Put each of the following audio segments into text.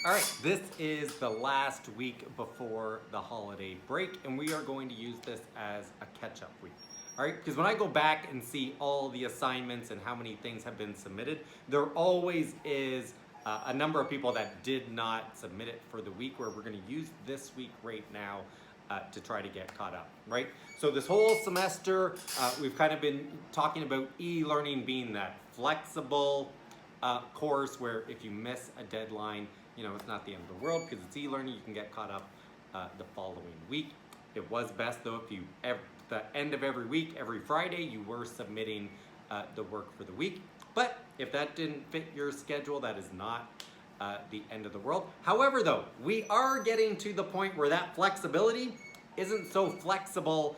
All right, this is the last week before the holiday break, and we are going to use this as a catch-up week. All right, because when I go back and see all the assignments and how many things have been submitted, there always is a number of people that did not submit it for the week, where we're going to use this week right now to try to get caught up, right? So this whole semester, we've kind of been talking about e-learning being that flexible course where if you miss a deadline, you know, it's not the end of the world because it's e-learning. You can get caught up the following week. It was best though if you, the end of every week, every Friday, you were submitting the work for the week. But if that didn't fit your schedule, that is not the end of the world. However though, we are getting to the point where that flexibility isn't so flexible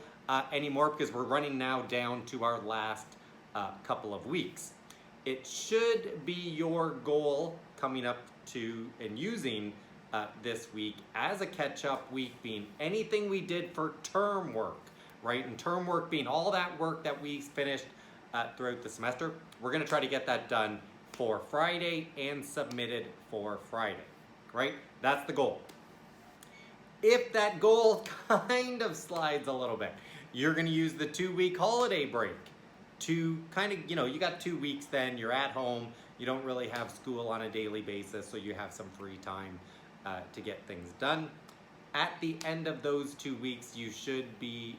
anymore, because we're running now down to our last couple of weeks. It should be your goal coming up to and using this week as a catch-up week being anything we did for term work, right? And term work being all that work that we finished throughout the semester. We're gonna try to get that done for Friday and submitted for Friday, right? That's the goal. If that goal kind of slides a little bit, you're gonna use the 2-week holiday break to kind of, you know, you got 2 weeks then, you're at home, you don't really have school on a daily basis, so you have some free time to get things done. At the end of those 2 weeks, you should be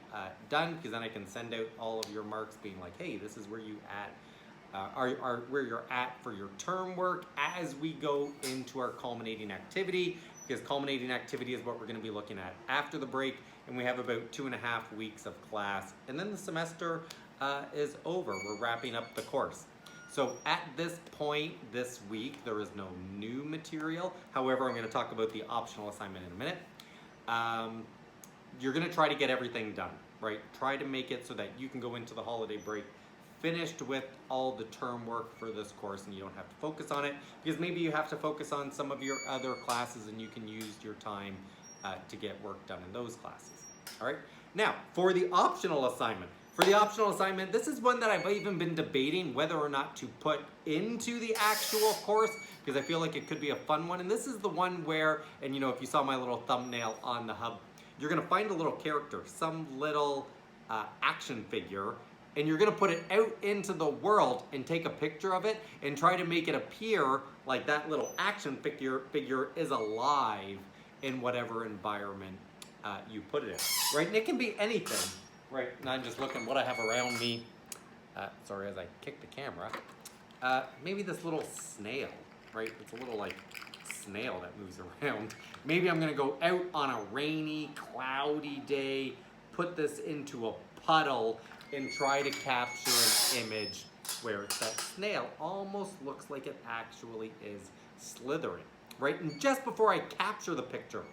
done, because then I can send out all of your marks being like, hey, this is where you where you're at for your term work as we go into our culminating activity, because culminating activity is what we're going to be looking at after the break, and we have about 2.5 weeks of class, and then the semester is over. We're wrapping up the course. So at this point this week, there is no new material. However, I'm going to talk about the optional assignment in a minute. You're going to try to get everything done, right? Try to make it so that you can go into the holiday break finished with all the term work for this course, and you don't have to focus on it, because maybe you have to focus on some of your other classes, and you can use your time to get work done in those classes. All right. Now, for the optional assignment. This is one that I've even been debating whether or not to put into the actual course, because I feel like it could be a fun one. And this is the one where, and you know, if you saw my little thumbnail on the hub, you're gonna find a little character, some little action figure, and you're gonna put it out into the world and take a picture of it and try to make it appear like that little action figure is alive in whatever environment you put it in, right? And it can be anything. Right, and I'm just looking what I have around me. Sorry, as I kick the camera. Maybe this little snail, right? It's a little like snail that moves around. Maybe I'm gonna go out on a rainy, cloudy day, put this into a puddle, and try to capture an image where that snail almost looks like it actually is slithering, right? And just before I capture the picture,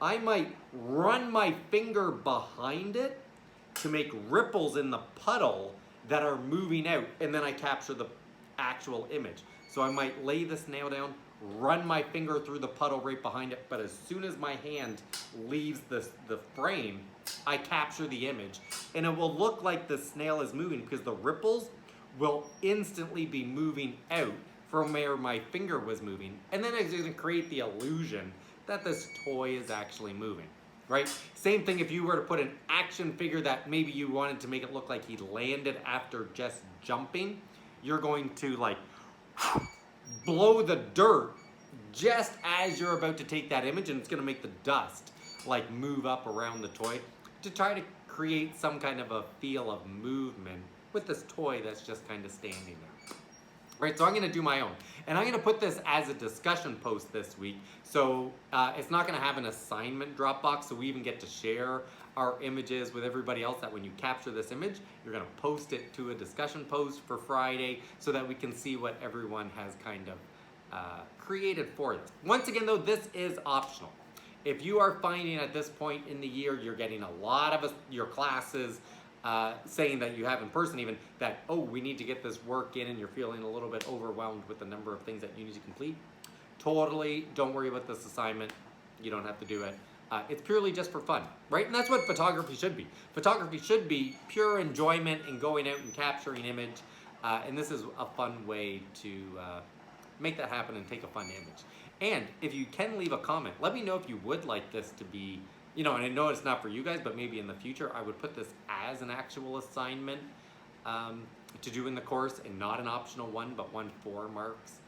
I might run my finger behind it to make ripples in the puddle that are moving out, and then I capture the actual image. So I might lay the snail down, run my finger through the puddle right behind it, but as soon as my hand leaves the frame, I capture the image, and it will look like the snail is moving because the ripples will instantly be moving out from where my finger was moving, and then it's going to create the illusion that this toy is actually moving. Right? Same thing if you were to put an action figure that maybe you wanted to make it look like he landed after just jumping. You're going to like blow the dirt just as you're about to take that image, and it's going to make the dust like move up around the toy to try to create some kind of a feel of movement with this toy that's just kind of standing there. Right, so I'm gonna do my own. And I'm gonna put this as a discussion post this week. So it's not gonna have an assignment Dropbox, so we even get to share our images with everybody else, that when you capture this image, you're gonna post it to a discussion post for Friday so that we can see what everyone has kind of created for this. Once again though, this is optional. If you are finding at this point in the year, you're getting a lot of your classes saying that you have in person even, that, oh, we need to get this work in, and you're feeling a little bit overwhelmed with the number of things that you need to complete, totally don't worry about this assignment. You don't have to do it. It's purely just for fun, right? And that's what photography should be. Photography should be pure enjoyment and going out and capturing image. And this is a fun way to make that happen and take a fun image. And if you can leave a comment, let me know if you would like this to be, and I know it's not for you guys, but maybe in the future I would put this as an actual assignment to do in the course and not an optional one, but one for marks.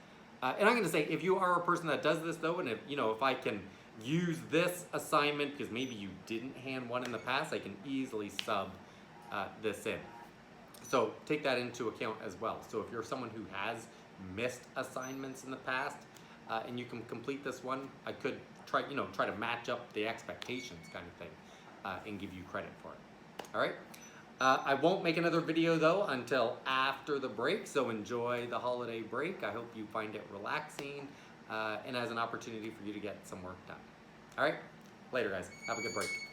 And I'm going to say, if you are a person that does this though, and if I can use this assignment because maybe you didn't hand one in the past, I can easily sub this in. So take that into account as well. So if you're someone who has missed assignments in the past and you can complete this one, I could try to match up the expectations kind of thing and give you credit for it. All right. I won't make another video though until after the break, so enjoy the holiday break. I hope you find it relaxing and as an opportunity for you to get some work done. All right, later guys, have a good break.